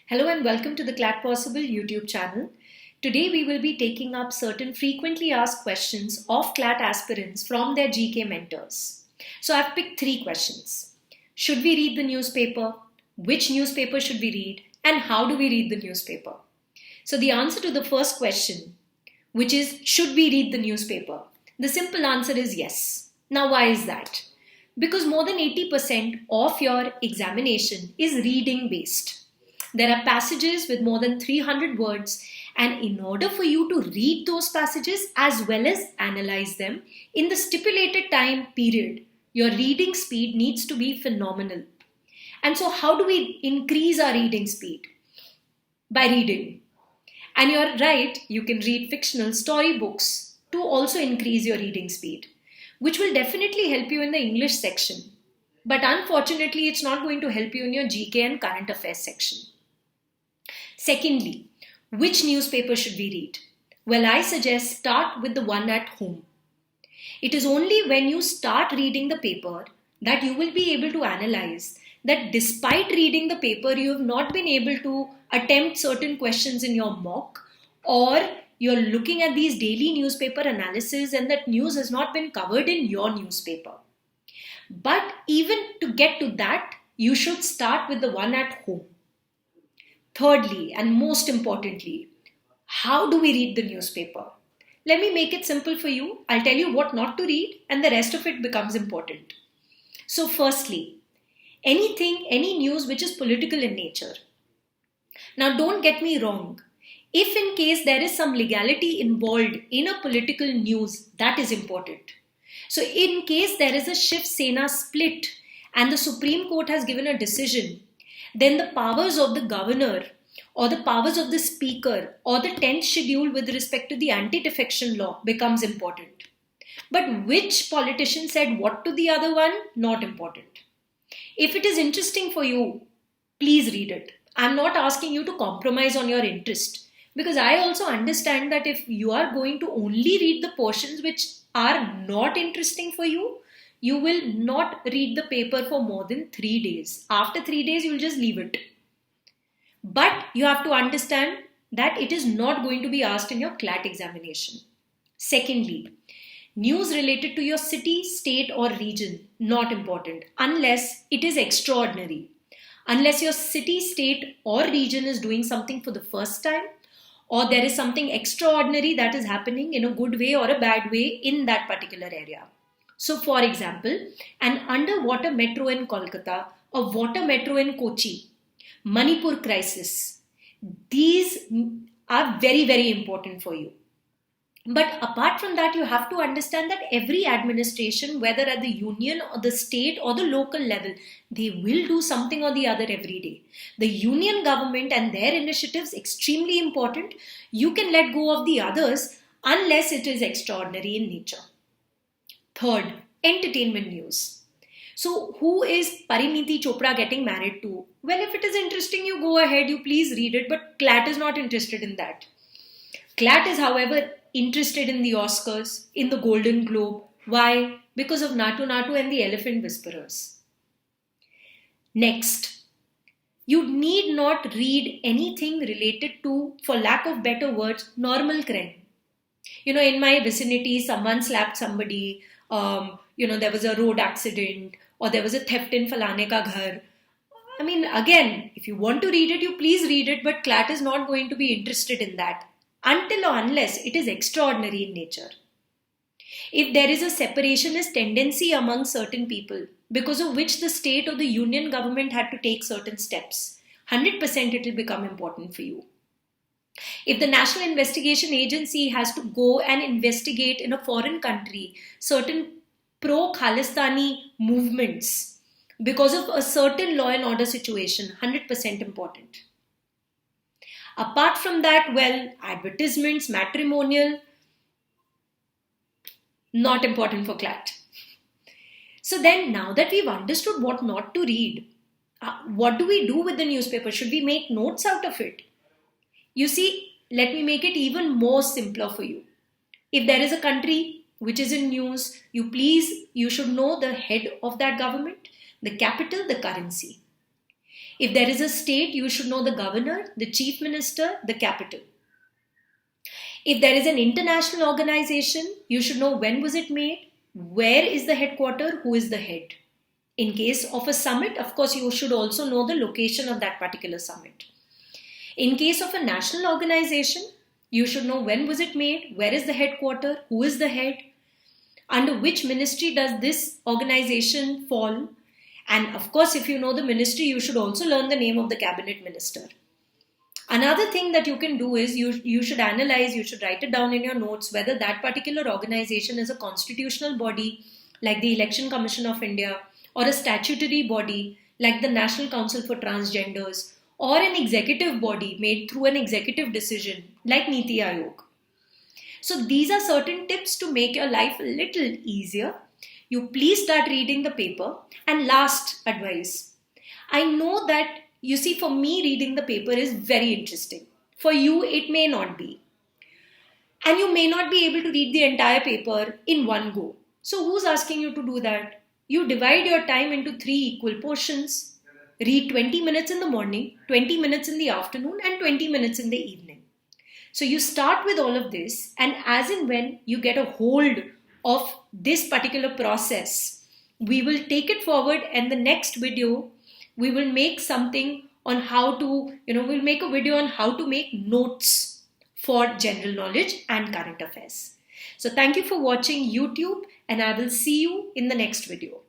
Hello and welcome to the Clat Possible YouTube channel. Today we will be taking up certain frequently asked questions of Clat aspirants from their GK mentors. So I've picked 3 questions. Should we read the newspaper? Which newspaper should we read? And how do we read the newspaper? So the answer to the first question, which is should we read the newspaper? The simple answer is yes. Now why is that? Because more than 80% of your examination is reading based. There are passages with more than 300 words, and in order for you to read those passages as well as analyze them in the stipulated time period, your reading speed needs to be phenomenal. And so how do we increase our reading speed? By reading. And you're right, you can read fictional storybooks to also increase your reading speed, which will definitely help you in the English section. But unfortunately, it's not going to help you in your GK and current affairs section. Secondly, which newspaper should we read? Well, I suggest start with the one at home. It is only when you start reading the paper that you will be able to analyze that despite reading the paper, you have not been able to attempt certain questions in your mock, or you're looking at these daily newspaper analysis and that news has not been covered in your newspaper. But even to get to that, you should start with the one at home. Thirdly, and most importantly, how do we read the newspaper? Let me make it simple for you. I'll tell you what not to read and the rest of it becomes important. So firstly, any news which is political in nature. Now don't get me wrong. If in case there is some legality involved in a political news, that is important. So in case there is a Shiv Sena split and the Supreme Court has given a decision, then the powers of the governor or the powers of the speaker or the 10th schedule with respect to the anti-defection law becomes important. But which politician said what to the other one? Not important. If it is interesting for you, please read it. I'm not asking you to compromise on your interest, because I also understand that if you are going to only read the portions which are not interesting for you, you will not read the paper for more than 3 days. After 3 days, you will just leave it. But you have to understand that it is not going to be asked in your CLAT examination. Secondly, news related to your city, state or region, not important unless it is extraordinary. Unless your city, state or region is doing something for the first time, or there is something extraordinary that is happening in a good way or a bad way in that particular area. So for example, an underwater metro in Kolkata, a water metro in Kochi, Manipur crisis, these are very, very important for you. But apart from that, you have to understand that every administration, whether at the union or the state or the local level, they will do something or the other every day. The union government and their initiatives extremely important. You can let go of the others unless it is extraordinary in nature. Third, entertainment news. So who is Pariniti Chopra getting married to? Well, if it is interesting, you go ahead, you please read it, but CLAT is not interested in that. CLAT is, however, interested in the Oscars, in the Golden Globe. Why? Because of Natu Natu and the Elephant Whisperers. Next, you need not read anything related to, for lack of better words, normal crime. In my vicinity, someone slapped somebody, there was a road accident, or there was a theft in falane ka ghar. Again, if you want to read it, you please read it, but CLAT is not going to be interested in that until or unless it is extraordinary in nature. If there is a separationist tendency among certain people, because of which the state or the union government had to take certain steps, 100% it will become important for you. If the National Investigation Agency has to go and investigate in a foreign country certain pro-Khalistani movements because of a certain law and order situation, 100% important. Apart from that, well, advertisements, matrimonial, not important for CLAT. So then, now that we've understood what not to read, what do we do with the newspaper? Should we make notes out of it? You see, let me make it even more simpler for you. If there is a country which is in news, you should know the head of that government, the capital, the currency. If there is a state, you should know the governor, the chief minister, the capital. If there is an international organization, you should know when was it made, where is the headquarter, who is the head. In case of a summit, of course, you should also know the location of that particular summit. In case of a national organization, you should know when was it made, where is the headquarter, who is the head, under which ministry does this organization fall. And of course, if you know the ministry, you should also learn the name of the cabinet minister. Another thing that you can do is you should analyze, you should write it down in your notes whether that particular organization is a constitutional body like the Election Commission of India, or a statutory body like the National Council for Transgenders, or an executive body made through an executive decision like Niti Aayog. So these are certain tips to make your life a little easier. You please start reading the paper. And last advice, I know that, you see, for me reading the paper is very interesting. For you, it may not be. And you may not be able to read the entire paper in one go. So who's asking you to do that? You divide your time into 3 equal portions. Read 20 minutes in the morning, 20 minutes in the afternoon, and 20 minutes in the evening. So you start with all of this, and as and when you get a hold of this particular process, we will take it forward, and the next video, we will make something on how to, we'll make a video on how to make notes for general knowledge and current affairs. So thank you for watching YouTube, and I will see you in the next video.